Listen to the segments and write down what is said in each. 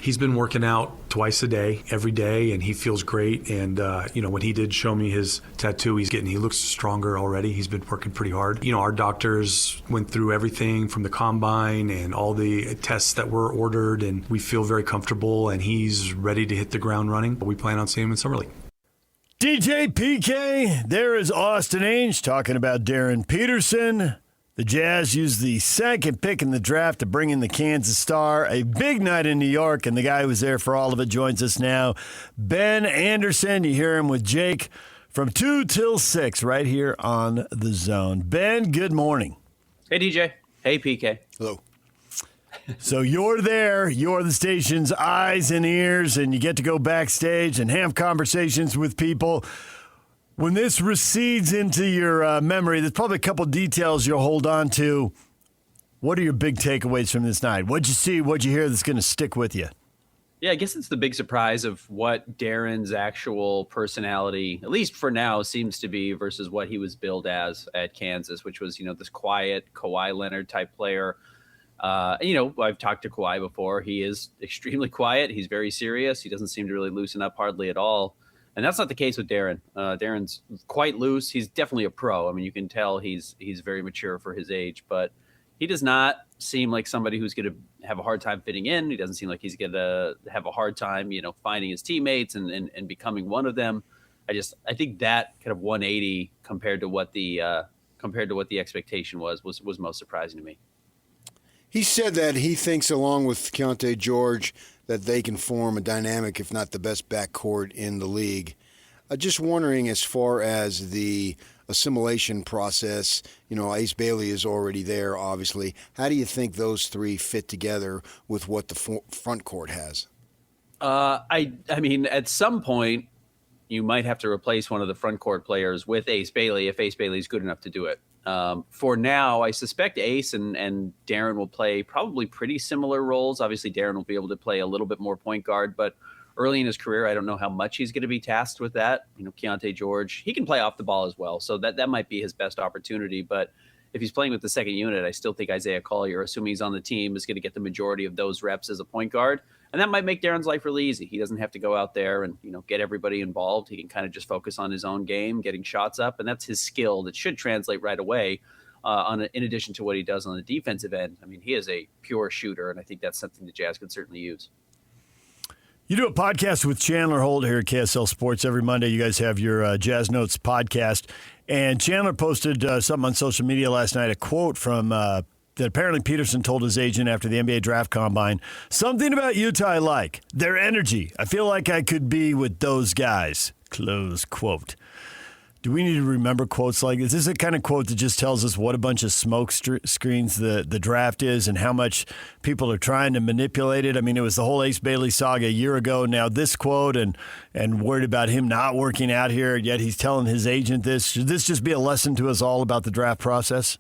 He's been working out twice a day, every day, and he feels great. And, when he did show me his tattoo, he looks stronger already. He's been working pretty hard. Our doctors went through everything from the combine and all the tests that were ordered, and we feel very comfortable, and he's ready to hit the ground running. We plan on seeing him in Summer League. DJ PK, there is Austin Ainge talking about Darryn Peterson. The Jazz used the second pick in the draft to bring in the Kansas Star. A big night in New York, and the guy who was there for all of it joins us now. Ben Anderson, you hear him with Jake from 2 till 6 right here on The Zone. Ben, good morning. Hey, DJ. Hey, PK. Hello. So you're there, you're the station's eyes and ears, and you get to go backstage and have conversations with people. When this recedes into your memory, there's probably a couple details you'll hold on to. What are your big takeaways from this night? What'd you see? What'd you hear that's going to stick with you? Yeah, I guess it's the big surprise of what Darren's actual personality, at least for now, seems to be versus what he was billed as at Kansas, which was, this quiet Kawhi Leonard type player. I've talked to Kawhi before. He is extremely quiet. He's very serious. He doesn't seem to really loosen up hardly at all. And that's not the case with Darryn. Darren's quite loose. He's definitely a pro. I mean, you can tell he's very mature for his age, but he does not seem like somebody who's going to have a hard time fitting in. He doesn't seem like he's going to have a hard time, finding his teammates and becoming one of them. I think that kind of 180 compared to what the expectation was most surprising to me. He said that he thinks, along with Keyonte George, that they can form a dynamic, if not the best backcourt in the league. Just wondering, as far as the assimilation process, Ace Bailey is already there, obviously. How do you think those three fit together with what the front court has? I mean, at some point, you might have to replace one of the front court players with Ace Bailey if Ace Bailey is good enough to do it. For now, I suspect Ace and Darryn will play probably pretty similar roles. Obviously, Darryn will be able to play a little bit more point guard, but early in his career, I don't know how much he's going to be tasked with that. Keyonte George, he can play off the ball as well, so that might be his best opportunity. But if he's playing with the second unit, I still think Isaiah Collier, assuming he's on the team, is going to get the majority of those reps as a point guard. And that might make Darren's life really easy. He doesn't have to go out there and, get everybody involved. He can kind of just focus on his own game, getting shots up. And that's his skill that should translate right away in addition to what he does on the defensive end. I mean, he is a pure shooter, and I think that's something the Jazz could certainly use. You do a podcast with Chandler Holt here at KSL Sports every Monday. You guys have your Jazz Notes podcast. And Chandler posted something on social media last night, a quote from that apparently Peterson told his agent after the NBA draft combine. Something about Utah I like. Their energy. I feel like I could be with those guys. Close quote. Do we need to remember quotes like this? This is a kind of quote that just tells us what a bunch of smoke screens the draft is and how much people are trying to manipulate it. I mean, it was the whole Ace Bailey saga a year ago. Now this quote and worried about him not working out here, yet he's telling his agent this. Should this just be a lesson to us all about the draft process?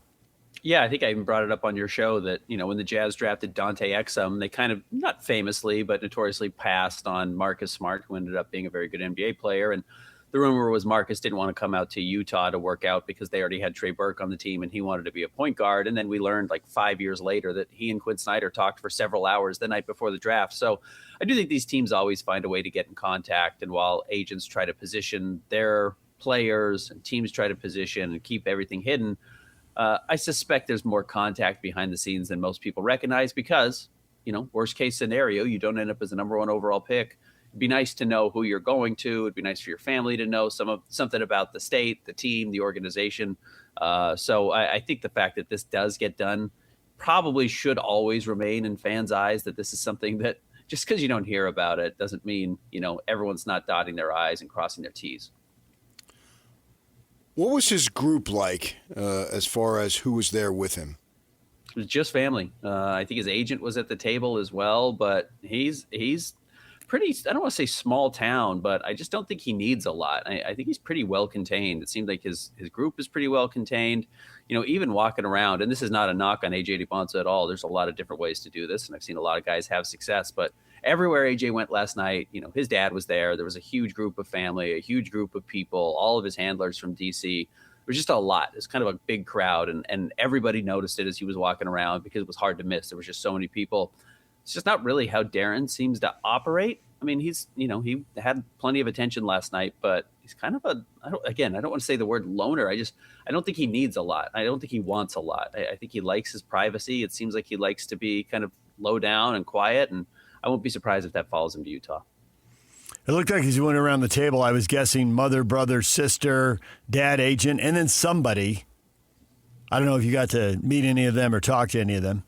Yeah, I think I even brought it up on your show that, when the Jazz drafted Dante Exum, they kind of, not famously, but notoriously passed on Marcus Smart, who ended up being a very good NBA player. And the rumor was Marcus didn't want to come out to Utah to work out because they already had Trey Burke on the team and he wanted to be a point guard. And then we learned 5 years later that he and Quinn Snyder talked for several hours the night before the draft. So I do think these teams always find a way to get in contact. And while agents try to position their players and teams try to position and keep everything hidden, I suspect there's more contact behind the scenes than most people recognize because, worst case scenario, you don't end up as a number one overall pick. It'd be nice to know who you're going to. It'd be nice for your family to know something about the state, the team, the organization. So I think the fact that this does get done probably should always remain in fans' eyes that this is something that just because you don't hear about it doesn't mean, everyone's not dotting their I's and crossing their T's. What was his group like as far as who was there with him? It was just family. I think his agent was at the table as well, but he's pretty, I don't want to say small town, but I just don't think he needs a lot. I think he's pretty well contained. It seems like his group is pretty well contained. Even walking around, and this is not a knock on AJ DeBonza at all. There's a lot of different ways to do this, and I've seen a lot of guys have success, but everywhere AJ went last night, his dad was there. There was a huge group of family, a huge group of people, all of his handlers from DC. It was just a lot. It's kind of a big crowd, and everybody noticed it as he was walking around because it was hard to miss. There was just so many people. it's just not really how Darryn seems to operate. I mean, he had plenty of attention last night, but he's kind of I don't want to say the word loner. I don't think he needs a lot. I don't think he wants a lot. I think he likes his privacy. It seems like he likes to be kind of low down and quiet, and I won't be surprised if that follows him to Utah. It looked like as you went around the table, I was guessing mother, brother, sister, dad, agent, and then somebody. I don't know if you got to meet any of them or talk to any of them.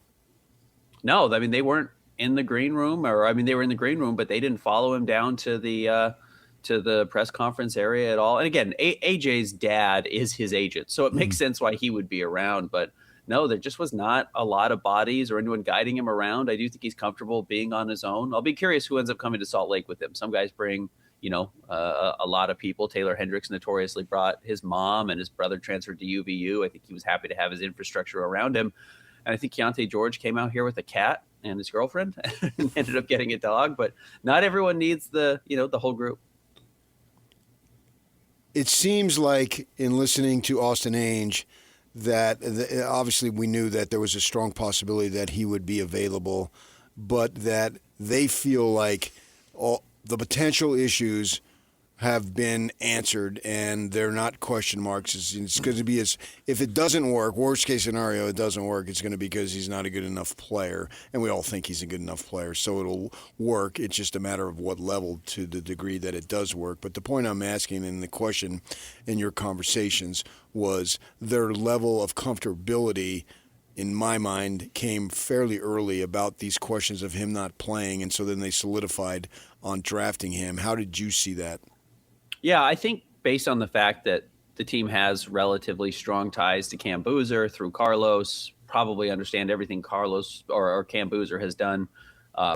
No, I mean, they weren't in the green room, they were in the green room, but they didn't follow him down to the press conference area at all. And again, AJ's dad is his agent, so it makes sense why he would be around. But no, there just was not a lot of bodies or anyone guiding him around. I do think he's comfortable being on his own. I'll be curious who ends up coming to Salt Lake with him. Some guys bring, a lot of people. Taylor Hendricks notoriously brought his mom, and his brother transferred to UVU. I think he was happy to have his infrastructure around him. And I think Keyonte George came out here with a cat and his girlfriend and ended up getting a dog. But not everyone needs the whole group. It seems like in listening to Austin Ainge that obviously we knew that there was a strong possibility that he would be available, but that they feel like all the potential issues have been answered and they're not question marks. It's going to be if it doesn't work, worst case scenario, it doesn't work, it's going to be because he's not a good enough player, and we all think he's a good enough player, so it'll work. It's just a matter of what level to the degree that it does work. But the point I'm asking in the question in your conversations was their level of comfortability, in my mind, came fairly early about these questions of him not playing, and so then they solidified on drafting him. How did you see that? Yeah, I think based on the fact that the team has relatively strong ties to Cam Boozer through Carlos, probably understand everything Carlos or Cam Boozer has done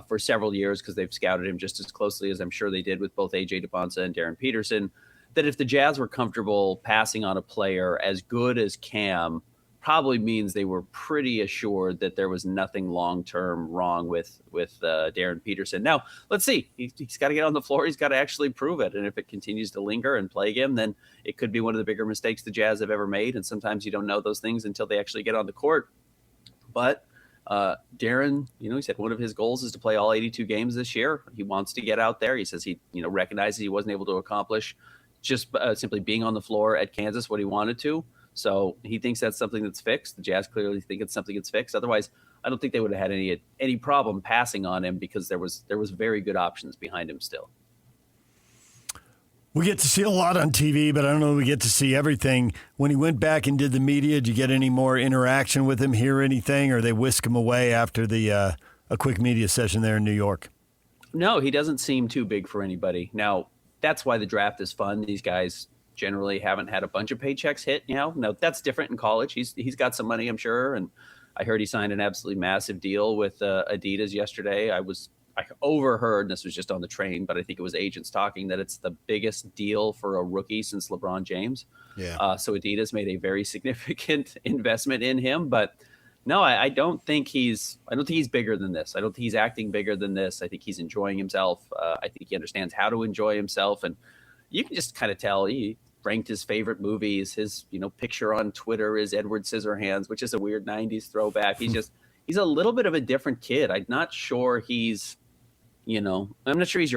for several years because they've scouted him just as closely as I'm sure they did with both AJ DeBonsa and Darryn Peterson, that if the Jazz were comfortable passing on a player as good as Cam, probably means they were pretty assured that there was nothing long-term wrong with Darryn Peterson. Now, let's see. He's got to get on the floor. He's got to actually prove it. And if it continues to linger and plague him, then it could be one of the bigger mistakes the Jazz have ever made. And sometimes you don't know those things until they actually get on the court. But Darryn, he said one of his goals is to play all 82 games this year. He wants to get out there. He says he recognizes he wasn't able to accomplish just simply being on the floor at Kansas what he wanted to. So he thinks that's something that's fixed. The Jazz clearly think it's something that's fixed. Otherwise, I don't think they would have had any problem passing on him because there was very good options behind him still. We get to see a lot on TV, but I don't know if we get to see everything. When he went back and did the media, did you get any more interaction with him, hear anything, or they whisk him away after a quick media session there in New York? No, he doesn't seem too big for anybody. Now, that's why the draft is fun. These guys generally haven't had a bunch of paychecks hit. Now that's different in college. He's got some money, I'm sure. And I heard he signed an absolutely massive deal with Adidas yesterday. I overheard, and this was just on the train, but I think it was agents talking that it's the biggest deal for a rookie since LeBron James. Yeah. So Adidas made a very significant investment in him, but no, I don't think he's bigger than this. I don't think he's acting bigger than this. I think he's enjoying himself. I think he understands how to enjoy himself. And you can just kind of tell he ranked his favorite movies. His, picture on Twitter is Edward Scissorhands, which is a weird 90s throwback. He's a little bit of a different kid. I'm not sure he's your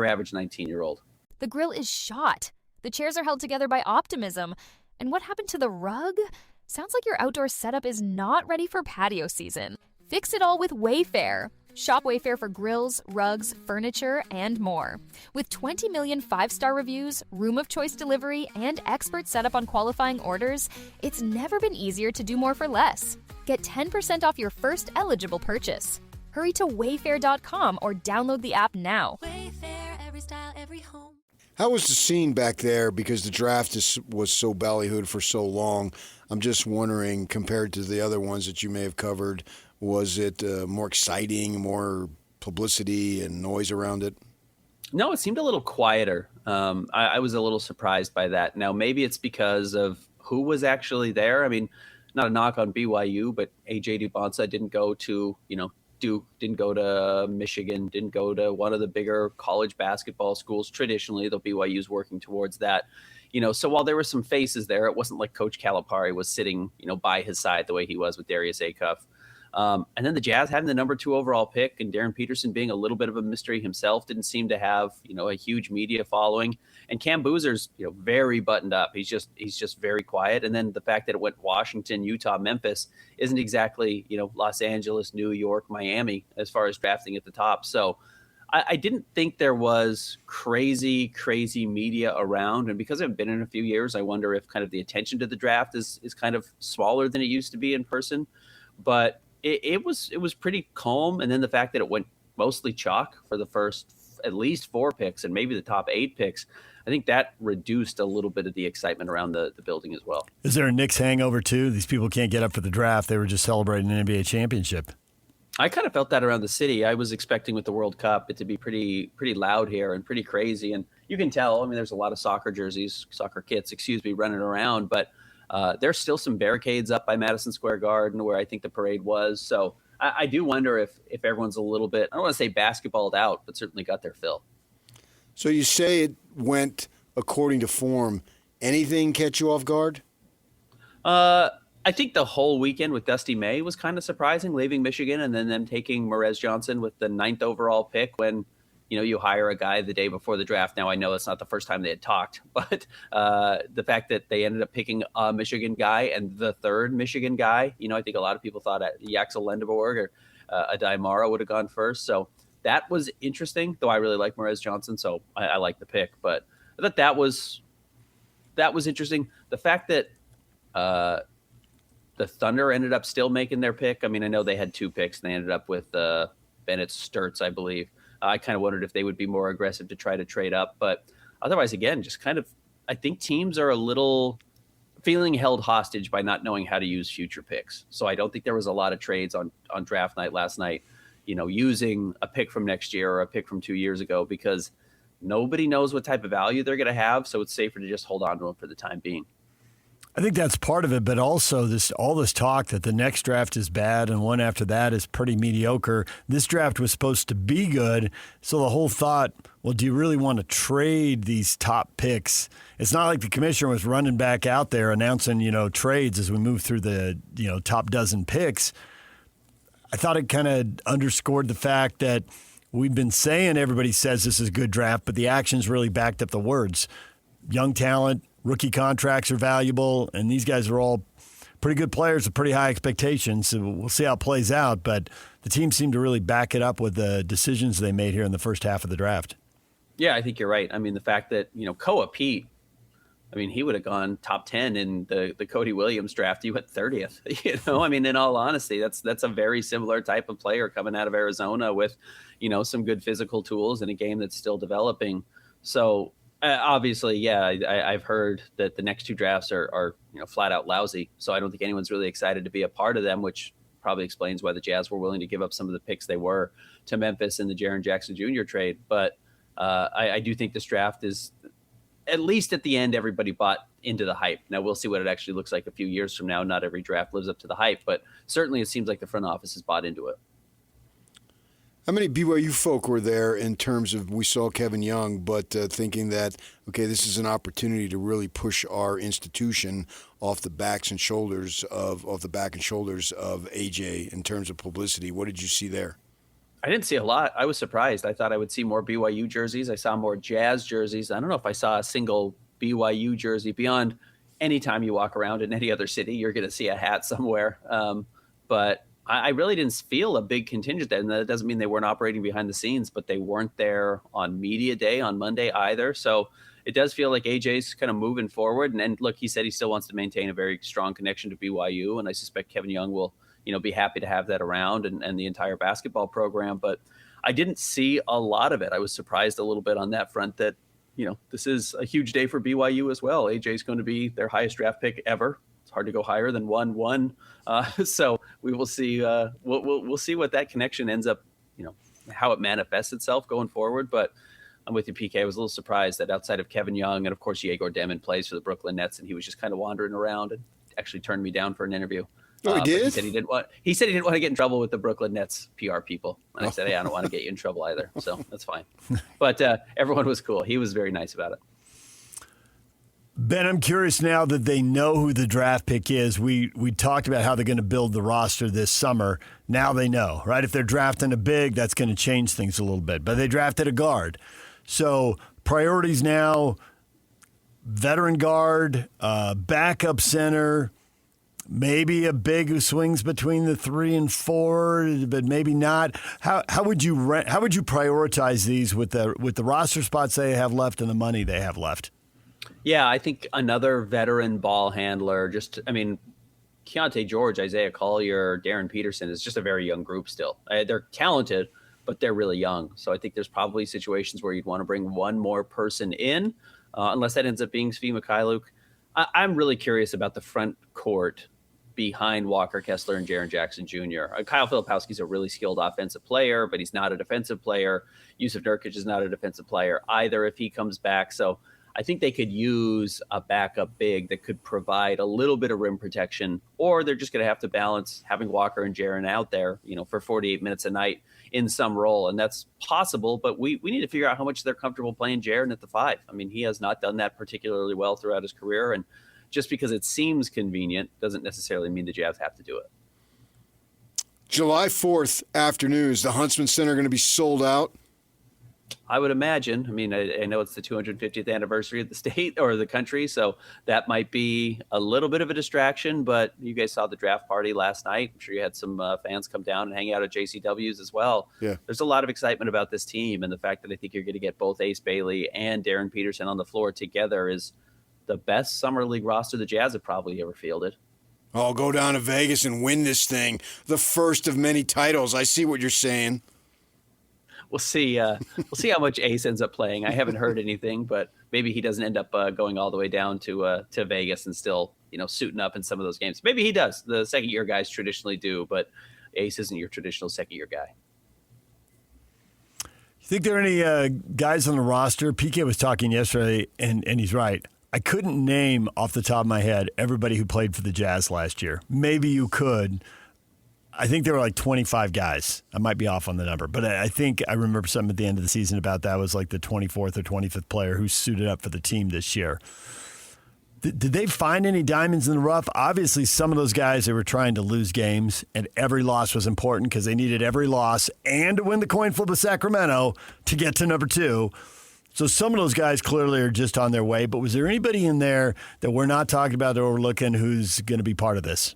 average 19-year-old. The grill is shot. The chairs are held together by optimism. And what happened to the rug? Sounds like your outdoor setup is not ready for patio season. Fix it all with Wayfair. Shop Wayfair for grills, rugs, furniture, and more. With 20 million 5-star reviews, room of choice delivery, and expert setup on qualifying orders, it's never been easier to do more for less. Get 10% off your first eligible purchase. Hurry to wayfair.com or download the app now. Wayfair, every style, every home. How was the scene back there? Because the draft was so ballyhooed for so long. I'm just wondering, compared to the other ones that you may have covered, was it more exciting, more publicity and noise around it? No, it seemed a little quieter. I was a little surprised by that. Now, maybe it's because of who was actually there. I mean, not a knock on BYU, but AJ DeBonsa didn't go to, Duke, didn't go to Michigan, didn't go to one of the bigger college basketball schools. Traditionally, though BYU's working towards that. So while there were some faces there, it wasn't like Coach Calipari was sitting, by his side the way he was with Darius Acuff. And then the Jazz having the number 2 overall pick, and Darryn Peterson being a little bit of a mystery himself, didn't seem to have, a huge media following. And Cam Boozer's, very buttoned up. He's just very quiet. And then the fact that it went Washington, Utah, Memphis isn't exactly, Los Angeles, New York, Miami as far as drafting at the top. So I didn't think there was crazy media around. And because I've been in a few years, I wonder if kind of the attention to the draft is kind of smaller than it used to be in person. But it was pretty calm. And then the fact that it went mostly chalk for the first at least 4 picks and maybe the top 8 picks, I think that reduced a little bit of the excitement around the building as well. Is there a Knicks hangover too? These people can't get up for the draft. They were just celebrating an NBA championship. I kind of felt that around the city. I was expecting with the World Cup it to be pretty loud here and pretty crazy. And you can tell, there's a lot of soccer kits, running around, but there's still some barricades up by Madison Square Garden where I think the parade was. So I do wonder if everyone's a little bit, I don't want to say basketballed out, but certainly got their fill. So you say it went according to form. Anything catch you off guard? I think the whole weekend with Dusty May was kind of surprising, leaving Michigan and then them taking Merez Johnson with the 9th overall pick when, you hire a guy the day before the draft. Now, I know it's not the first time they had talked, but the fact that they ended up picking a Michigan guy and the 3rd Michigan guy, I think a lot of people thought Yaxel Lendeborg or Adai Mara would have gone first. So that was interesting, though I really like Merez Johnson, so I like the pick. But I thought that was interesting. The fact that the Thunder ended up still making their pick. I know they had 2 picks, and they ended up with Bennett Sturtz, I believe. I kind of wondered if they would be more aggressive to try to trade up. But otherwise, again, just kind of, I think teams are a little feeling held hostage by not knowing how to use future picks. So I don't think there was a lot of trades on draft night last night, using a pick from next year or a pick from 2 years ago, because nobody knows what type of value they're going to have. So it's safer to just hold on to them for the time being. I think that's part of it, but also all this talk that the next draft is bad and one after that is pretty mediocre. This draft was supposed to be good, so the whole thought, well, do you really want to trade these top picks? It's not like the commissioner was running back out there announcing, trades as we move through the, top dozen picks. I thought it kind of underscored the fact that we've been saying everybody says this is a good draft, but the actions really backed up the words. Young talent, rookie contracts are valuable, and these guys are all pretty good players with pretty high expectations. So we'll see how it plays out, but the team seemed to really back it up with the decisions they made here in the first half of the draft. Yeah, I think you're right. The fact that, Koa Pete, he would have gone top 10 in the Cody Williams draft. He went 30th, in all honesty, that's a very similar type of player coming out of Arizona with, some good physical tools and a game that's still developing. So, obviously, yeah, I've heard that the next 2 drafts are flat out lousy. So I don't think anyone's really excited to be a part of them, which probably explains why the Jazz were willing to give up some of the picks they were to Memphis in the Jaren Jackson Jr. trade. But I do think this draft is, at least at the end, everybody bought into the hype. Now we'll see what it actually looks like a few years from now. Not every draft lives up to the hype, but certainly it seems like the front office has bought into it. How many BYU folk were there in terms of, we saw Kevin Young, but thinking that, okay, this is an opportunity to really push our institution off the back and shoulders of AJ in terms of publicity? What did you see there? I didn't see a lot. I was surprised. I thought I would see more BYU jerseys. I saw more Jazz jerseys. I don't know if I saw a single BYU jersey beyond any time you walk around in any other city, you're going to see a hat somewhere. But I really didn't feel a big contingent there. And that doesn't mean they weren't operating behind the scenes, but they weren't there on media day on Monday either. So it does feel like AJ's kind of moving forward. And look, he said he still wants to maintain a very strong connection to BYU. And I suspect Kevin Young will, be happy to have that around and the entire basketball program. But I didn't see a lot of it. I was surprised a little bit on that front that, this is a huge day for BYU as well. AJ's going to be their highest draft pick ever. Hard to go higher than 1-1. So we will see. We'll see what that connection ends up, how it manifests itself going forward. But I'm with you, PK. I was a little surprised that outside of Kevin Young and of course Yegor Demin plays for the Brooklyn Nets, and he was just kind of wandering around and actually turned me down for an interview. Oh, he did? He said he didn't want to get in trouble with the Brooklyn Nets PR people, and I said, hey, I don't want to get you in trouble either, so that's fine. But everyone was cool. He was very nice about it. Ben, I'm curious now that they know who the draft pick is. We talked about how they're going to build the roster this summer. Now they know, right? If they're drafting a big, that's going to change things a little bit. But they drafted a guard. So priorities now, veteran guard, backup center, maybe a big who swings between the 3 and 4, but maybe not. How would you prioritize these with the roster spots they have left and the money they have left? Yeah, I think another veteran ball handler. Keontae George, Isaiah Collier, Darryn Peterson is just a very young group still. They're talented, but they're really young. So I think there's probably situations where you'd want to bring one more person in, unless that ends up being Svi Mikhailuk. I'm really curious about the front court behind Walker Kessler and Jaren Jackson Jr. Kyle Filipowski's a really skilled offensive player, but he's not a defensive player. Yusuf Nurkic is not a defensive player either if he comes back. So I think they could use a backup big that could provide a little bit of rim protection, or they're just going to have to balance having Walker and Jaren out there, for 48 minutes a night in some role. And that's possible, but we need to figure out how much they're comfortable playing Jaren at the 5. I mean, he has not done that particularly well throughout his career. And just because it seems convenient doesn't necessarily mean the Jazz have to do it. July 4th afternoon, is the Huntsman Center going to be sold out? I would imagine. I mean, I know it's the 250th anniversary of the state or the country, so that might be a little bit of a distraction, but you guys saw the draft party last night. I'm sure you had some fans come down and hang out at JCW's as well. Yeah. There's a lot of excitement about this team, and the fact that I think you're going to get both Ace Bailey and Darryn Peterson on the floor together is the best summer league roster the Jazz have probably ever fielded. Oh, go down to Vegas and win this thing. The first of many titles. I see what you're saying. We'll see. We'll see how much Ace ends up playing. I haven't heard anything, but maybe he doesn't end up going all the way down to Vegas and still, suiting up in some of those games. Maybe he does. The second-year guys traditionally do, but Ace isn't your traditional second-year guy. You think there are any guys on the roster? PK was talking yesterday, and he's right. I couldn't name off the top of my head everybody who played for the Jazz last year. Maybe you could. I think there were like 25 guys. I might be off on the number, but I think I remember something at the end of the season about that was like the 24th or 25th player who suited up for the team this year. Did they find any diamonds in the rough? Obviously, some of those guys, they were trying to lose games, and every loss was important because they needed every loss and to win the coin flip with Sacramento to get to number 2. So some of those guys clearly are just on their way, but was there anybody in there that we're not talking about or overlooking who's going to be part of this?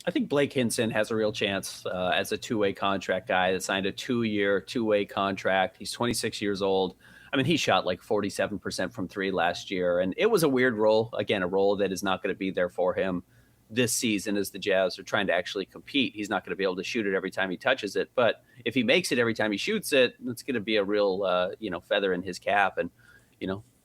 I think Blake Hinson has a real chance as a two-way contract guy that signed a 2-year, two-way contract. He's 26 years old. I mean, he shot like 47% from 3 last year, and it was a weird role. Again, a role that is not going to be there for him this season as the Jazz are trying to actually compete. He's not going to be able to shoot it every time he touches it, but if he makes it every time he shoots it, it's going to be a real, feather in his cap. And,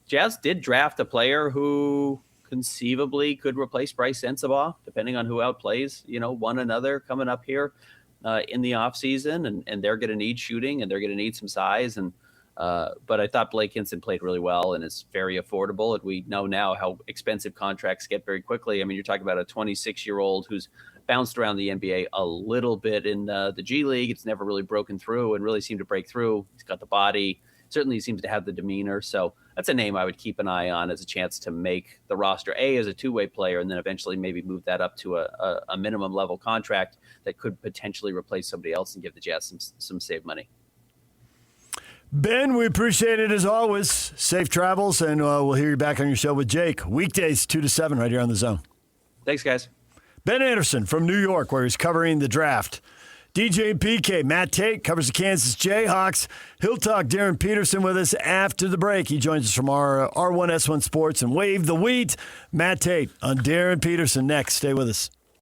Jazz did draft a player who conceivably could replace Bryce Sensabaugh, depending on who outplays, one another coming up here in the offseason. And they're going to need shooting and they're going to need some size. And but I thought Blake Hinson played really well and is very affordable. And we know now how expensive contracts get very quickly. I mean, you're talking about a 26-year-old who's bounced around the NBA a little bit in the G League. It's never really broken through and really seemed to break through. He's got the body. Certainly seems to have the demeanor. So that's a name I would keep an eye on as a chance to make the roster, as a two-way player, and then eventually maybe move that up to a minimum level contract that could potentially replace somebody else and give the Jazz some save money. Ben, we appreciate it as always. Safe travels, and we'll hear you back on your show with Jake. Weekdays 2 to 7 right here on The Zone. Thanks, guys. Ben Anderson from New York, where he's covering the draft. DJ and PK, Matt Tate covers the Kansas Jayhawks. He'll talk Darryn Peterson with us after the break. He joins us from our R1S1 Sports and Wave the Wheat. Matt Tate on Darryn Peterson next. Stay with us.